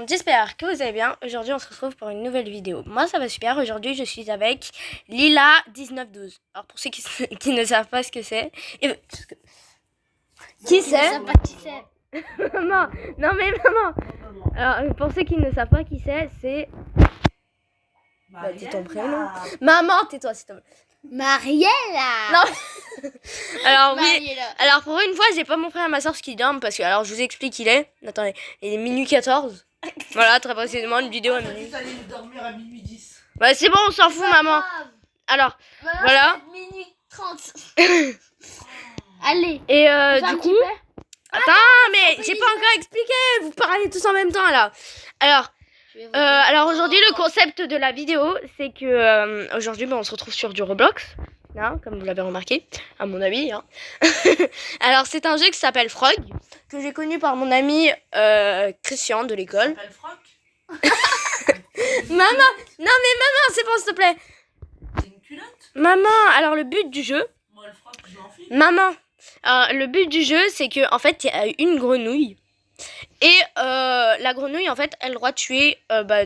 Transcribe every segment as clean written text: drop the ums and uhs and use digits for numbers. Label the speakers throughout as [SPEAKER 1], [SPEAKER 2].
[SPEAKER 1] J'espère que vous allez bien. Aujourd'hui, on se retrouve pour une nouvelle vidéo. Moi, ça va super. Aujourd'hui, je suis avec Lila1912. Alors, pour ceux qui ne savent pas ce que c'est... Qui c'est? Maman, non mais maman. Alors, pour ceux qui ne savent pas qui c'est... Bah, dis ton prénom. Maman, tais-toi, s'il te plaît.
[SPEAKER 2] Mariella.
[SPEAKER 1] Non. Alors oui.
[SPEAKER 2] Mariella.
[SPEAKER 1] Alors pour une fois, j'ai pas montré à ma soeur ce qu'il dorme parce que alors je vous explique il est. Attendez, il est minuit 14. Voilà, très précisément une vidéo à minuit.
[SPEAKER 3] Il allait dormir à minuit 10.
[SPEAKER 1] Bah c'est bon, on s'en fout maman. Alors, voilà.
[SPEAKER 2] Minuit 30. Allez.
[SPEAKER 1] Et
[SPEAKER 2] on fait
[SPEAKER 1] du
[SPEAKER 2] un
[SPEAKER 1] coup,
[SPEAKER 2] petit peu.
[SPEAKER 1] attends, mais j'ai pas encore expliqué. Vous parlez tous en même temps là. Alors aujourd'hui le concept de la vidéo c'est que aujourd'hui on se retrouve sur du Roblox, hein, comme vous l'avez remarqué, à mon avis. Hein. Alors c'est un jeu qui s'appelle Frog, que j'ai connu par mon ami Christian de l'école.
[SPEAKER 3] Ça s'appelle Froc.
[SPEAKER 1] Maman, non mais maman c'est bon s'il te plaît.
[SPEAKER 3] C'est une culotte.
[SPEAKER 1] Maman, alors le but du jeu,
[SPEAKER 3] Moi le froc je m'en fiche.
[SPEAKER 1] maman, alors, le but du jeu c'est que en fait il y a une grenouille. Et la grenouille, en fait, elle a le droit de tuer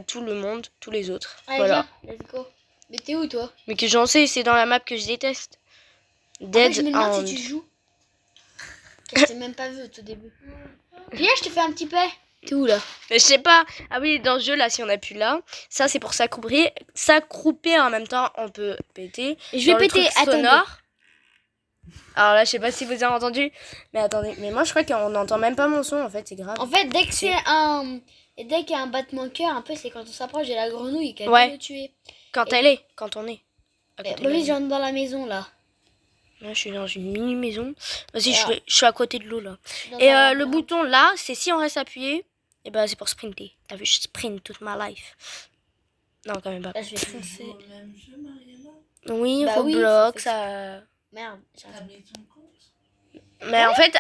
[SPEAKER 1] tout le monde, tous les autres.
[SPEAKER 2] Allez,
[SPEAKER 1] Voilà.
[SPEAKER 2] viens, let's go. Mais t'es où toi?
[SPEAKER 1] Mais que j'en sais, c'est dans la map que je déteste. Dead
[SPEAKER 2] Je me demande
[SPEAKER 1] End.
[SPEAKER 2] si tu joues. Je t'ai même pas vu au tout début. Viens, je te fais un petit paix.
[SPEAKER 1] T'es où là? Je sais pas. Ah oui, dans ce jeu là, si on appuie là, ça c'est pour s'accroupir en même temps, on peut péter.
[SPEAKER 2] Je vais
[SPEAKER 1] Dans le
[SPEAKER 2] péter,
[SPEAKER 1] truc
[SPEAKER 2] attendez.
[SPEAKER 1] sonore. Alors là, je sais pas si vous avez entendu. Mais attendez, mais moi je crois qu'on n'entend même pas mon son en fait, c'est grave.
[SPEAKER 2] En fait, dès que c'est un... Et dès qu'il y a un battement de cœur, un peu, c'est quand on s'approche de la grenouille qu'elle
[SPEAKER 1] Ouais.
[SPEAKER 2] peut le tuer.
[SPEAKER 1] Quand on est. À côté de
[SPEAKER 2] Bah oui,
[SPEAKER 1] la-
[SPEAKER 2] j'entre dans la maison là.
[SPEAKER 1] Là, je suis dans une mini maison. Vas-y,
[SPEAKER 2] Alors.
[SPEAKER 1] je suis à côté de l'eau là.
[SPEAKER 2] Je suis dans
[SPEAKER 1] Et
[SPEAKER 2] un
[SPEAKER 1] le
[SPEAKER 2] labyrinthe.
[SPEAKER 1] bouton là, c'est si on reste appuyé, et ben c'est pour sprinter. T'as vu, je sprint toute ma life. Non, quand même pas.
[SPEAKER 2] Là, je vais
[SPEAKER 3] Tu
[SPEAKER 2] foncer.
[SPEAKER 3] joues au même jeu, Mariella?
[SPEAKER 1] Oui,
[SPEAKER 2] Bah oui,
[SPEAKER 1] Roblox,
[SPEAKER 2] ça
[SPEAKER 1] ça...
[SPEAKER 2] Merde.
[SPEAKER 3] T'as mis ton compte?
[SPEAKER 1] Mais en fait,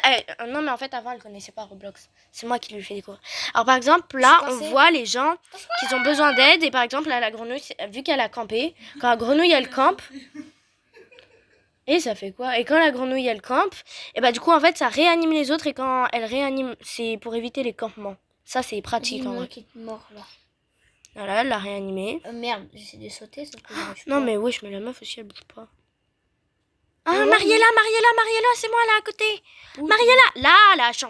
[SPEAKER 1] non, mais en fait, avant, elle connaissait pas Roblox. C'est moi qui lui ai fait découvrir. Alors, par exemple, là,
[SPEAKER 2] Je suis
[SPEAKER 1] on
[SPEAKER 2] coincée.
[SPEAKER 1] voit les gens qui ont besoin d'aide. Et par exemple, là, la grenouille, vu qu'elle a campé, quand la grenouille, elle campe, et ça fait quoi? Et quand la grenouille, elle campe, et bah, du coup, en fait, ça réanime les autres. Et quand elle réanime, c'est pour éviter les campements. Ça, c'est pratique, en
[SPEAKER 2] Dis-moi
[SPEAKER 1] vrai.
[SPEAKER 2] qui est mort là.
[SPEAKER 1] Voilà, elle l'a réanimée.
[SPEAKER 2] Merde, j'essaie de sauter sauf que j'arrive
[SPEAKER 1] Non,
[SPEAKER 2] pas.
[SPEAKER 1] mais wesh, mais la meuf aussi, elle bouge pas. Ah,
[SPEAKER 2] Mais ouais,
[SPEAKER 1] Mariella, c'est moi, là, à côté.
[SPEAKER 2] Où
[SPEAKER 1] Mariella, là, je suis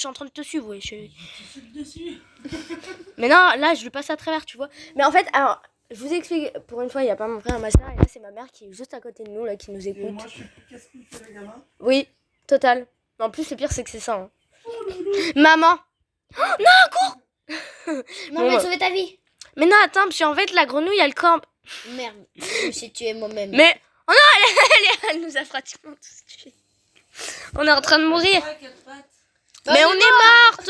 [SPEAKER 1] en train de te suivre, ouais.
[SPEAKER 3] Tu sautes dessus.
[SPEAKER 1] Mais non, là, je lui passe à travers, tu vois. Mais en fait, alors, je vous explique, pour une fois, il n'y a pas mon frère et ma soeur, et là, c'est ma mère qui est juste à côté de nous, là, qui nous
[SPEAKER 3] Et
[SPEAKER 1] écoute.
[SPEAKER 3] moi je suis plus casse-couille que les gamins.
[SPEAKER 1] Oui, total. En plus, le pire, c'est que c'est ça. Hein. Maman. Oh, non, cours.
[SPEAKER 2] Non,
[SPEAKER 1] Bon,
[SPEAKER 2] mais
[SPEAKER 1] bah.
[SPEAKER 2] sauver ta vie.
[SPEAKER 1] Mais non, attends, parce qu'en fait, la grenouille, elle campe.
[SPEAKER 2] Merde, je me suis tué moi-même.
[SPEAKER 1] Mais, oh non, elle nous a pratiquement tous tués. On est en train de mourir.
[SPEAKER 3] Ouais, quatre pattes.
[SPEAKER 2] Bah,
[SPEAKER 1] Mais
[SPEAKER 2] on
[SPEAKER 1] on
[SPEAKER 2] est
[SPEAKER 1] est morte.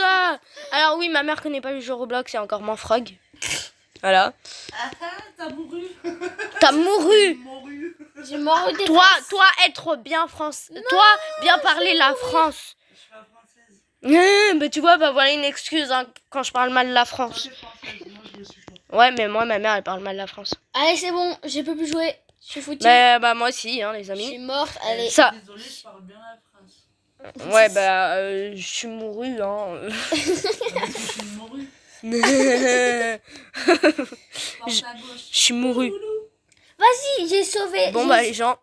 [SPEAKER 1] Alors oui, ma mère connaît pas le jeu Roblox et encore moins Frog. Voilà.
[SPEAKER 3] Ah ah, t'as mouru.
[SPEAKER 1] T'as mouru.
[SPEAKER 3] Mouru.
[SPEAKER 2] J'ai mort des
[SPEAKER 1] Toi être bien France. Toi bien parler la France.
[SPEAKER 3] Je suis pas française.
[SPEAKER 1] Mais tu vois, bah voilà une excuse hein, quand je parle mal de la
[SPEAKER 3] Toi
[SPEAKER 1] France.
[SPEAKER 3] t'es française, moi je le suis pas.
[SPEAKER 1] Ouais, mais moi ma mère elle parle mal de la France.
[SPEAKER 2] Allez, c'est bon, je peux plus jouer. Je suis foutue.
[SPEAKER 1] Mais bah moi aussi hein les
[SPEAKER 2] Je suis
[SPEAKER 1] amis.
[SPEAKER 2] morte, allez.
[SPEAKER 1] Ça-
[SPEAKER 3] Désolée, je parle bien la France.
[SPEAKER 1] Ouais bah je suis mourue hein.
[SPEAKER 3] Parce que je suis mouru.
[SPEAKER 1] Je
[SPEAKER 3] Porte à gauche.
[SPEAKER 1] suis mourue.
[SPEAKER 2] Vas-y, j'ai sauvé.
[SPEAKER 1] Bon bah les gens.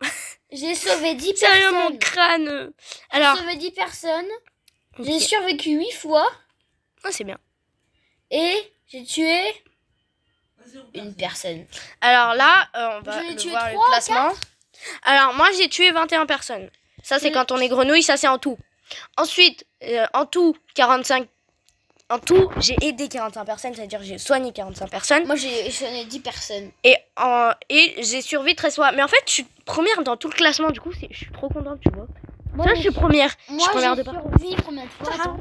[SPEAKER 2] J'ai sauvé 10
[SPEAKER 1] Sérieux mon
[SPEAKER 2] personnes.
[SPEAKER 1] crâne.
[SPEAKER 2] J'ai
[SPEAKER 1] Alors.
[SPEAKER 2] sauvé 10 personnes.
[SPEAKER 1] Ok.
[SPEAKER 2] J'ai survécu 8 fois.
[SPEAKER 1] Ah, c'est bien.
[SPEAKER 2] Et j'ai tué
[SPEAKER 3] Vas-y, on
[SPEAKER 2] une
[SPEAKER 3] passe.
[SPEAKER 2] personne.
[SPEAKER 1] Alors là, on va
[SPEAKER 2] J'en ai
[SPEAKER 1] le
[SPEAKER 2] tué
[SPEAKER 1] voir le
[SPEAKER 2] 3,
[SPEAKER 1] placement. Alors moi j'ai tué 21 personnes. Ça c'est
[SPEAKER 2] Mm.
[SPEAKER 1] quand on est grenouille, ça c'est en tout. Ensuite, en tout 45. En tout, j'ai aidé 45 personnes, c'est-à-dire j'ai soigné 45 personnes.
[SPEAKER 2] Moi, j'en ai 10 personnes.
[SPEAKER 1] Et j'ai survécu 13 fois. Mais en fait, je suis première dans tout le classement, du coup, je suis trop contente, tu vois.
[SPEAKER 2] Moi,
[SPEAKER 1] Ça, je suis première. Je suis
[SPEAKER 2] moi,
[SPEAKER 1] première
[SPEAKER 2] j'ai
[SPEAKER 1] de partout.
[SPEAKER 2] survécu combien de fois attends.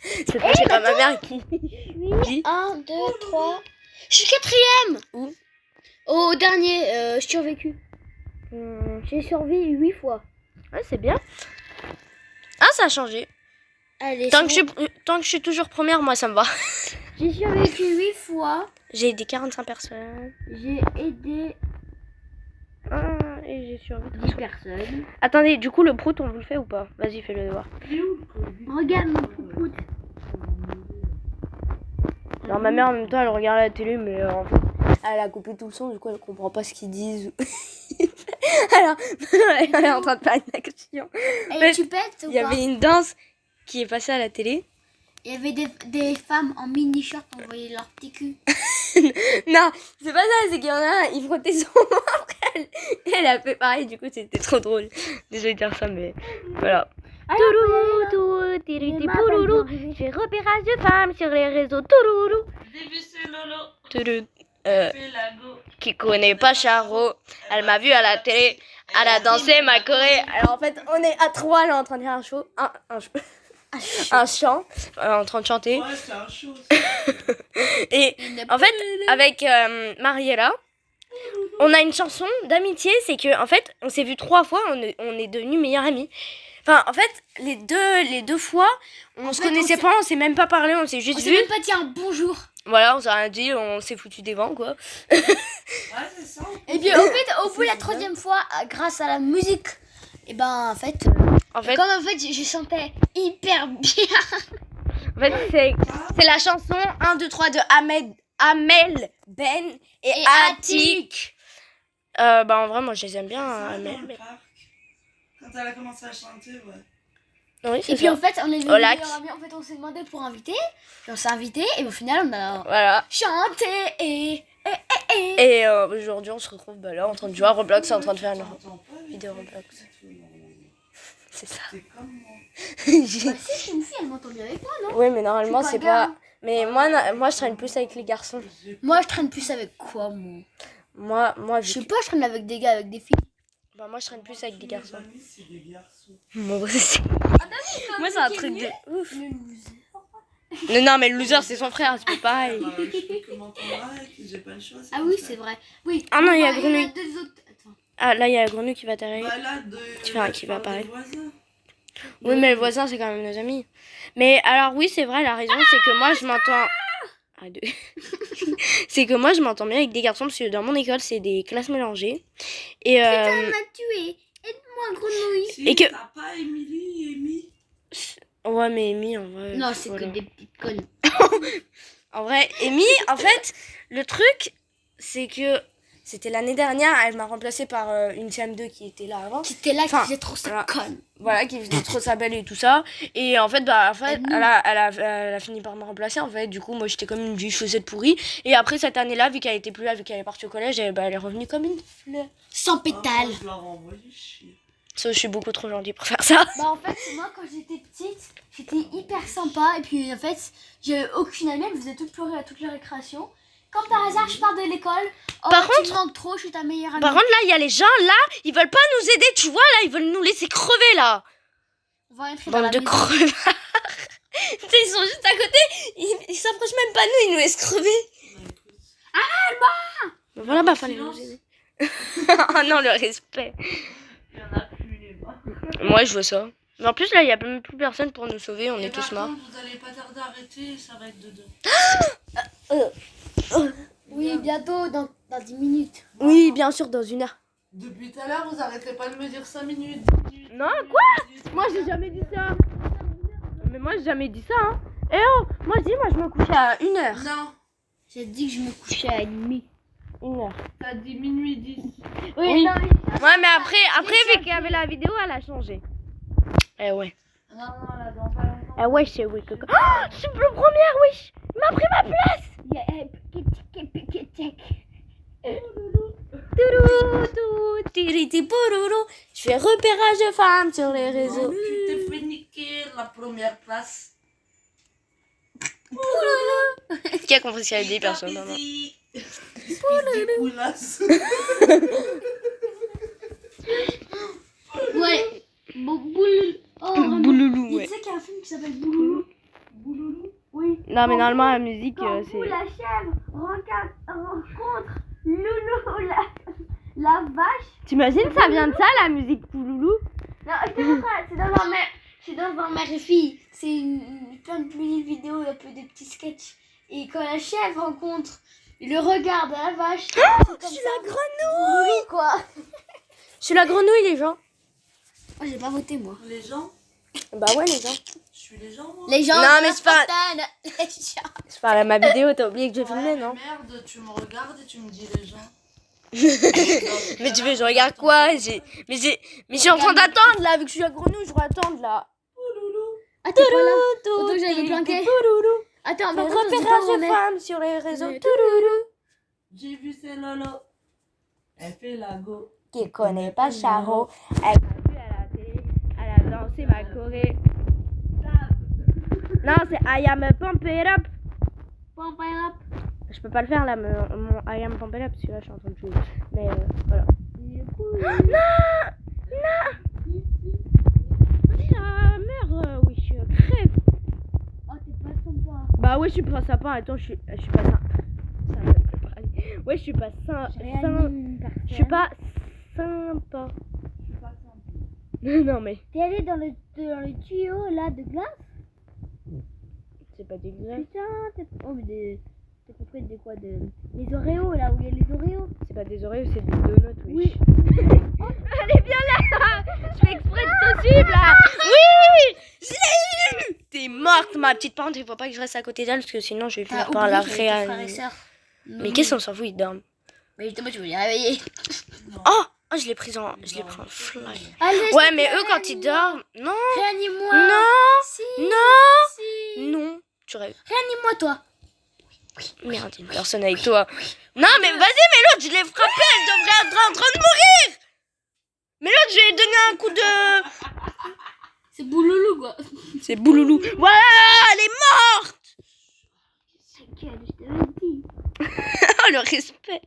[SPEAKER 1] C'est pas ma mère qui.
[SPEAKER 2] 1, 2, 3. Je suis 4ème.
[SPEAKER 1] Où?
[SPEAKER 2] Au dernier, je suis survécu. J'ai survécu 8 fois.
[SPEAKER 1] Ouais, c'est bien. Ah, ça a changé.
[SPEAKER 2] Allez,
[SPEAKER 1] Tant
[SPEAKER 2] c'est
[SPEAKER 1] que,
[SPEAKER 2] bon.
[SPEAKER 1] tant que je suis toujours première, moi, ça me va.
[SPEAKER 2] J'ai survécu 8 fois.
[SPEAKER 1] J'ai aidé 45 personnes.
[SPEAKER 2] J'ai aidé
[SPEAKER 1] Ah, et j'ai survécu
[SPEAKER 2] 10 personnes.
[SPEAKER 1] Attendez, du coup, le prout, on vous le fait ou pas? Vas-y, fais-le devoir.
[SPEAKER 3] Il est où le Covid?
[SPEAKER 2] Regarde mon prout.
[SPEAKER 1] Non, ma mère en même temps elle regarde la télé, mais en fait elle a coupé tout le son, du coup elle comprend pas ce qu'ils disent. Alors elle est en train de faire une action.
[SPEAKER 2] Et tu pètes ou
[SPEAKER 1] Il y
[SPEAKER 2] pas?
[SPEAKER 1] avait une danse qui est passée à la télé.
[SPEAKER 2] Il y avait des femmes en mini-shirt pour envoyer leur petit cul.
[SPEAKER 1] Non, c'est pas ça, c'est qu'il y en a un, il frottait son ventre, elle a fait pareil, du coup c'était trop drôle. Désolée de dire ça, mais voilà. Touloulou, tiriti pouloulou, j'ai repérage de femmes sur les réseaux, touloulou.
[SPEAKER 3] J'ai vu ce Lolo.
[SPEAKER 1] Touloulou.
[SPEAKER 3] Fais la go.
[SPEAKER 1] Qui connaît pas Charo, elle m'a vu à la télé, elle a dansé ma choré. Alors en fait, on est à trois là en train de faire un chant, en train de chanter.
[SPEAKER 3] Ouais, c'est un show.
[SPEAKER 1] Et en fait, avec Mariella, on a une chanson d'amitié, c'est que en fait, on s'est vu 3 fois, on est devenus meilleurs amis. Enfin, en fait, les deux fois, on se connaissait pas, on s'est même pas parlé, on s'est juste
[SPEAKER 2] On s'est
[SPEAKER 1] vu.
[SPEAKER 2] même pas dit un bonjour.
[SPEAKER 1] Voilà, on s'est rien dit, on s'est foutu des vents, quoi.
[SPEAKER 3] Ouais, c'est ça.
[SPEAKER 2] Et puis en fait, au bout de la 3e fois, grâce à la musique, et ben en fait,
[SPEAKER 1] En fait,
[SPEAKER 2] comme en fait je chantais hyper bien.
[SPEAKER 1] c'est la chanson 1, 2, 3 de Amel, Ben et Attic. Bah en vrai, moi je les aime bien,
[SPEAKER 3] Ça,
[SPEAKER 1] Amel.
[SPEAKER 3] dans le parc. Quand elle a commencé à chanter, ouais.
[SPEAKER 1] Oui, c'est
[SPEAKER 2] Et puis
[SPEAKER 1] ça.
[SPEAKER 2] en fait, on est
[SPEAKER 1] Au lac.
[SPEAKER 2] meilleurs amis. En fait, on s'est demandé pour inviter. Puis on s'est invité et au final, on a
[SPEAKER 1] Voilà.
[SPEAKER 2] chanté et.
[SPEAKER 1] Et aujourd'hui, on se retrouve là en train de jouer à Roblox, en train de faire une
[SPEAKER 3] T'entends pas les
[SPEAKER 1] vidéo
[SPEAKER 3] trucs
[SPEAKER 1] Roblox.
[SPEAKER 3] et tout, normalement.
[SPEAKER 1] C'est ça.
[SPEAKER 3] T'es comme moi.
[SPEAKER 2] Bah, si, je suis une fille, elle m'entend bien avec moi, non?
[SPEAKER 1] Oui, mais normalement,
[SPEAKER 2] Je suis
[SPEAKER 1] c'est
[SPEAKER 2] pas
[SPEAKER 1] pas. Mais moi, je traîne plus avec les garçons.
[SPEAKER 2] Moi, je traîne plus avec quoi, moi?
[SPEAKER 1] Moi,
[SPEAKER 2] Je sais pas, je traîne avec des gars, avec des filles.
[SPEAKER 1] Bah, moi, je traîne plus avec des garçons.
[SPEAKER 3] Mes amis, c'est des garçons.
[SPEAKER 1] Moi aussi. Moi, c'est un truc de ouf.
[SPEAKER 2] Le loser.
[SPEAKER 1] Non, mais le loser, c'est son frère, c'est pas pareil.
[SPEAKER 3] Je peux m'entendre avec, j'ai pas le choix.
[SPEAKER 2] Ah oui, c'est vrai. Oui.
[SPEAKER 1] Ah non, il y a
[SPEAKER 2] Bah,
[SPEAKER 1] Grenouille.
[SPEAKER 2] deux autres. Attends.
[SPEAKER 1] Ah, là, il y a la grenouille qui va t'arriver.
[SPEAKER 3] Bah là,
[SPEAKER 1] Qui va apparaître.
[SPEAKER 3] des voisins.
[SPEAKER 1] Oui, mais le voisin, c'est quand même nos amis. Mais alors, oui, c'est vrai, la raison, c'est que moi, je m'entends. Ah, deux. C'est que moi, je m'entends bien avec des garçons, parce que dans mon école, c'est des classes mélangées. Et.
[SPEAKER 2] Elle m'a tué. Aide-moi, grenouille.
[SPEAKER 3] Si,
[SPEAKER 1] Et que-
[SPEAKER 3] t'as pas Émilie, Amy.
[SPEAKER 1] Ouais, mais Amy, en vrai.
[SPEAKER 2] Non, c'est
[SPEAKER 1] voilà.
[SPEAKER 2] que des petites connes.
[SPEAKER 1] En vrai, Amy, en fait, le truc, c'est que c'était l'année dernière, elle m'a remplacée par une CM2 qui était là avant.
[SPEAKER 2] Qui était là, qui
[SPEAKER 1] Enfin,
[SPEAKER 2] faisait trop sa
[SPEAKER 1] voilà.
[SPEAKER 2] conne.
[SPEAKER 1] Voilà, qui faisait trop sa belle et tout ça. Et en fait, bah, elle a fini par me remplacer. En fait, du coup, moi, j'étais comme une vieille chaussette pourrie. Et après, cette année-là, vu qu'elle était plus là, vu qu'elle est partie au collège, elle est revenue comme une fleur.
[SPEAKER 2] Sans
[SPEAKER 3] Ah,
[SPEAKER 2] pétales.
[SPEAKER 3] moi, je leur envoie chier.
[SPEAKER 1] Ça, je suis beaucoup trop gentille pour faire ça.
[SPEAKER 2] Bah en fait, moi quand j'étais petite, j'étais hyper sympa et puis en fait, j'avais aucune amie, elle me faisait toutes pleurer à toutes les récréations. Comme par hasard, je pars de l'école. Oh,
[SPEAKER 1] Par
[SPEAKER 2] tu
[SPEAKER 1] contre-
[SPEAKER 2] me manques trop, je suis ta meilleure amie.
[SPEAKER 1] Par contre, là, il y a les gens, là, ils veulent pas nous aider, tu vois, là, ils veulent nous laisser crever, là.
[SPEAKER 2] On va entrer dans
[SPEAKER 1] Bande
[SPEAKER 2] la
[SPEAKER 1] de
[SPEAKER 2] maison.
[SPEAKER 1] crevards. Tu sais, ils sont juste à côté, ils s'approchent même pas de nous, ils nous laissent crever.
[SPEAKER 3] Bah, écoute,
[SPEAKER 1] Voilà, bah, fallait nous aider. Oh non, le respect.
[SPEAKER 3] il y en a plus, les bras.
[SPEAKER 1] Moi, je vois ça. Mais en plus, là, il y a même plus personne pour nous sauver, on
[SPEAKER 3] Et
[SPEAKER 1] est tous
[SPEAKER 3] par
[SPEAKER 1] morts.
[SPEAKER 3] contre, vous allez pas tarder à arrêter, ça va être de deux.
[SPEAKER 2] Oui, bientôt, dans 10 minutes.
[SPEAKER 1] Oui, bien sûr, dans 1 heure.
[SPEAKER 3] Depuis tout à l'heure, vous arrêtez pas de me dire 5 minutes, 10 minutes.
[SPEAKER 1] Non,
[SPEAKER 3] 10
[SPEAKER 1] quoi
[SPEAKER 3] minutes.
[SPEAKER 1] Moi, j'ai jamais dit ça. Mais moi, j'ai jamais dit ça, hein. Eh oh, moi, je dis, moi, je me couchais à 1 heure.
[SPEAKER 3] Non,
[SPEAKER 2] J'ai dit que je me couchais à 1h30.
[SPEAKER 1] 1 heure.
[SPEAKER 3] t'as dit minuit 10.
[SPEAKER 1] Oui.
[SPEAKER 2] non,
[SPEAKER 1] Ouais, mais après vu qu'il y avait la vidéo, elle a changé. Eh ouais.
[SPEAKER 3] Non, non, là, dans pas longtemps.
[SPEAKER 1] Eh ouais, c'est oui, coco. Oh, je suis le première, oui. Il m'a pris ma place. Touloulou, tiriti pouloulou. Je fais repérage de femmes sur les réseaux.
[SPEAKER 3] Tu t'es fait niquer la première place.
[SPEAKER 1] Qui a compris ce qu'elle a dit, personne, non, non.
[SPEAKER 3] Poulas.
[SPEAKER 2] Ouais. Bouloulou. Oh, vraiment.
[SPEAKER 1] Bouloulou,
[SPEAKER 2] Tu
[SPEAKER 1] ouais.
[SPEAKER 2] sais qu'il y a un film qui s'appelle Bouloulou.
[SPEAKER 3] Bouloulou.
[SPEAKER 2] Oui.
[SPEAKER 1] Non, mais normalement, la musique,
[SPEAKER 2] Quand
[SPEAKER 1] c'est...
[SPEAKER 2] vous, la chèvre rencontre Loulou, la vache.
[SPEAKER 1] T'imagines, ça vient de ça, la musique Pouloulou?
[SPEAKER 2] Non, je te montre, c'est dans un mère et fille. C'est plein de mini vidéos, un peu des petits sketchs. Et quand la chèvre rencontre le regard de la vache, c'est comme
[SPEAKER 1] Je suis
[SPEAKER 2] ça.
[SPEAKER 1] la grenouille.
[SPEAKER 2] Oui, quoi.
[SPEAKER 1] Je suis la grenouille, les gens.
[SPEAKER 2] Moi, j'ai pas voté, moi.
[SPEAKER 3] Les gens.
[SPEAKER 1] Bah ouais, les gens.
[SPEAKER 3] Je suis les gens, moi.
[SPEAKER 2] Les gens
[SPEAKER 1] Non,
[SPEAKER 2] de
[SPEAKER 1] mais
[SPEAKER 2] la
[SPEAKER 1] c'est pas-
[SPEAKER 2] fontaine. Les gens.
[SPEAKER 1] Je parle à ma vidéo, t'as oublié que j'ai
[SPEAKER 3] Ouais,
[SPEAKER 1] filmé, non?
[SPEAKER 3] Merde, tu me regardes et tu me dis les gens.
[SPEAKER 1] Mais tu veux, je regarde quoi? Mais je suis en train d'attendre là, vu que je suis à Grenouille, je dois attendre là.
[SPEAKER 2] Ah, t'es pas là. Autant que j'allais me planquer. Attends,
[SPEAKER 1] Mon
[SPEAKER 2] par contre, je sais pas où
[SPEAKER 1] repérage
[SPEAKER 2] on
[SPEAKER 1] de
[SPEAKER 2] est.
[SPEAKER 1] femmes sur les réseaux.
[SPEAKER 2] Mais-
[SPEAKER 1] Touloulou.
[SPEAKER 3] J'ai vu c'est Lolo. Elle fait la go.
[SPEAKER 1] Qui connaît pas Charo. Elle m'a vu à la télé. Elle a dansé ma choré. Non, c'est I am a pump it up.
[SPEAKER 2] Pump it up.
[SPEAKER 1] Je peux pas le faire là, mon I am pump it up, celui-là, je suis en train de jouer. Mais voilà. Vas-y là, meurs, oui, je crève.
[SPEAKER 2] Oh, t'es pas sympa.
[SPEAKER 1] Bah ouais, je suis pas sapin. Attends, je suis pas ça. Ça me plaît pas. Ouais, je suis pas je suis pas sympa. Non mais
[SPEAKER 2] T'es allé dans le tuyau là de glace?
[SPEAKER 1] c'est pas dégueulasse.
[SPEAKER 2] Putain, oh, mais t'as compris des quoi les Oreos là où il y a les Oreos?
[SPEAKER 1] C'est pas des oreilles, c'est des donuts.
[SPEAKER 2] Oui.
[SPEAKER 1] Allez, viens là. Je fais exprès de te suivre là. Oui, je l'ai eu. T'es morte, ma petite parente. Il faut pas que je reste à côté d'elle parce que sinon je vais finir par la réanimer. Mais qu'est-ce qu'on s'en fout, ils dorment.
[SPEAKER 2] Mais justement, tu veux les réveiller.
[SPEAKER 1] Oh, je l'ai pris en fly.
[SPEAKER 2] Allez,
[SPEAKER 1] Ouais, mais eux quand ils dorment, non,
[SPEAKER 2] réanime-moi.
[SPEAKER 1] non,
[SPEAKER 2] Si.
[SPEAKER 1] non,
[SPEAKER 2] Si.
[SPEAKER 1] non. Tu rêves.
[SPEAKER 2] Réanime-moi, toi.
[SPEAKER 1] Merde, une personne avec toi. Non, mais vas-y, mais l'autre, je l'ai frappé, elle devrait être en train de mourir. Mais l'autre, je lui ai donné un coup de...
[SPEAKER 2] C'est bouloulou, quoi.
[SPEAKER 1] C'est bouloulou. Voilà, elle est morte.
[SPEAKER 2] T'inquiète, je t'avais dit.
[SPEAKER 1] Oh, le respect.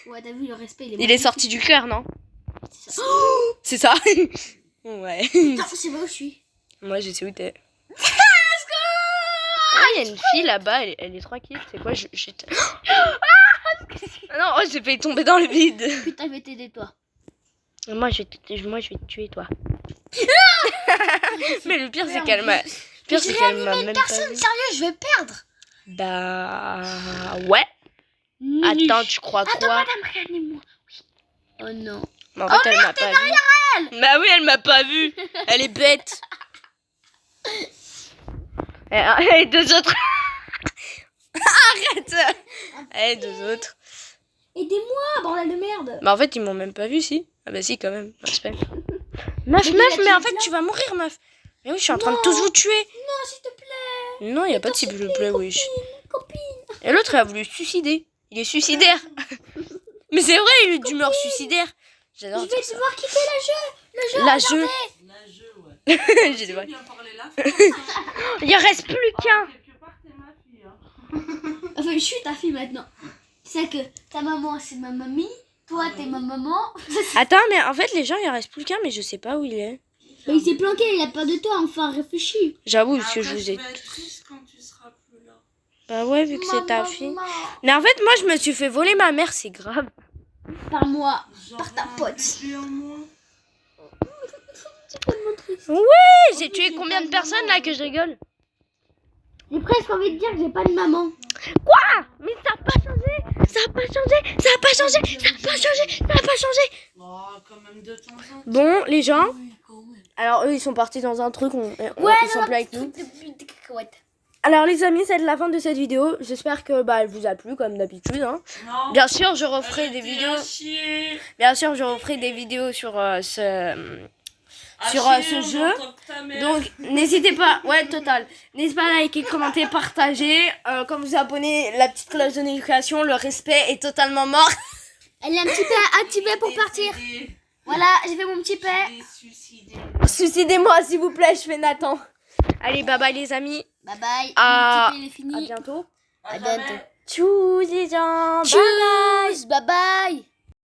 [SPEAKER 2] Ouais, t'as vu, le respect,
[SPEAKER 1] Il est sorti du cœur, non?
[SPEAKER 2] C'est ça.
[SPEAKER 1] C'est ça. Ouais.
[SPEAKER 2] Putain, je sais pas où je suis.
[SPEAKER 1] Moi, je sais où t'es. Ah, il y a une fille là-bas, elle est tranquille. C'est quoi, j'étais... Ah non, oh, j'ai failli tomber dans le vide.
[SPEAKER 2] Putain, je vais t'aider, toi.
[SPEAKER 1] Moi, je vais te tuer, toi. Mais le pire, c'est qu'elle m'a... Le pire, c'est qu'elle m'a même pas
[SPEAKER 2] Personne,
[SPEAKER 1] vu.
[SPEAKER 2] sérieux, je vais perdre.
[SPEAKER 1] Bah... Ouais. Attends, tu crois
[SPEAKER 2] Attends,
[SPEAKER 1] quoi?
[SPEAKER 2] madame, réanime-moi. Oui. Oh non.
[SPEAKER 1] Mais en fait, elle m'a pas vu. Bah oui, elle m'a pas vu. Elle est bête. Et deux autres. Arrête. Et deux autres.
[SPEAKER 2] Aidez-moi, bordel de merde.
[SPEAKER 1] Bah en fait, ils m'ont même pas vu, si. Ah bah si, quand même. Respect. Meuf, mais en fait, tu vas mourir, meuf. Mais oui, je suis en train de tous vous tuer.
[SPEAKER 2] Non, s'il te plaît.
[SPEAKER 1] Non, y a pas de s'il vous plaît, wesh.
[SPEAKER 2] Copine.
[SPEAKER 1] Et l'autre, il a voulu se suicider. Il est suicidaire. Mais c'est vrai, il est d'humeur suicidaire.
[SPEAKER 2] Je
[SPEAKER 1] J'adore
[SPEAKER 2] vais
[SPEAKER 1] ça.
[SPEAKER 2] devoir quitter le jeu.
[SPEAKER 1] La jeu.
[SPEAKER 3] La jeu, ouais.
[SPEAKER 1] J'ai des
[SPEAKER 3] Tu bien parler là, hein.
[SPEAKER 1] Il reste plus qu'un.
[SPEAKER 3] Quelque part, t'es ma fille, hein.
[SPEAKER 2] Enfin, je suis ta fille maintenant. C'est que ta maman, c'est ma mamie. Toi, t'es ma maman.
[SPEAKER 1] Attends, mais en fait, les gens, il reste plus qu'un, mais je sais pas où il est.
[SPEAKER 2] Mais il s'est planqué, il a peur de toi. Enfin, réfléchis.
[SPEAKER 1] J'avoue, parce que
[SPEAKER 3] Après,
[SPEAKER 1] je vous ai...
[SPEAKER 3] vais être triste quand tu seras plus là.
[SPEAKER 1] Bah ouais, vu que c'est ta
[SPEAKER 2] Maman,
[SPEAKER 1] fille. Mais en fait, moi, je me suis fait voler ma mère, c'est grave.
[SPEAKER 2] Par moi.
[SPEAKER 3] Genre
[SPEAKER 2] Par ta
[SPEAKER 3] un
[SPEAKER 2] pote.
[SPEAKER 3] bébé en moins.
[SPEAKER 1] Ouais, j'ai tué combien de personnes, là, que je rigole?
[SPEAKER 2] J'ai presque envie de dire que j'ai pas de maman.
[SPEAKER 1] Quoi? Mais ça a pas changé. Ça a pas changé. Ça a pas changé. Ça a pas changé. Ça a pas changé.
[SPEAKER 3] Oh, quand même de temps en temps.
[SPEAKER 1] Bon, les gens.
[SPEAKER 3] Oui, quand même.
[SPEAKER 1] Alors, eux, ils sont partis dans un truc. Ils sont plus avec nous.
[SPEAKER 2] Des cacahuètes.
[SPEAKER 1] Alors, les amis, c'est la fin de cette vidéo. J'espère que elle vous a plu, comme d'habitude. Hein.
[SPEAKER 3] Non.
[SPEAKER 1] Bien sûr, je referai
[SPEAKER 3] Elle
[SPEAKER 1] des
[SPEAKER 3] était
[SPEAKER 1] vidéos.
[SPEAKER 3] à chier.
[SPEAKER 1] Bien sûr, je referai des vidéos sur ce
[SPEAKER 3] À
[SPEAKER 1] sur
[SPEAKER 3] chier,
[SPEAKER 1] ce
[SPEAKER 3] on
[SPEAKER 1] jeu.
[SPEAKER 3] entend que ta mère.
[SPEAKER 1] Donc, n'hésitez pas, ouais, total. N'hésitez pas à liker, commenter, partager. Comme vous abonnez, la petite cloche de notification, le respect est totalement mort.
[SPEAKER 2] Elle a un petit peu activé pour partir. Voilà, j'ai fait mon petit paix.
[SPEAKER 1] Suicidez-moi, s'il vous plaît, je fais Nathan. Allez, bye bye, les amis.
[SPEAKER 2] Bye bye.
[SPEAKER 1] À-
[SPEAKER 2] Mon petit paix, il est fini.
[SPEAKER 1] À bientôt.
[SPEAKER 3] À
[SPEAKER 2] bientôt.
[SPEAKER 3] jamais.
[SPEAKER 1] Tchou, les gens. Bye bye.
[SPEAKER 2] Tchuss, bye bye.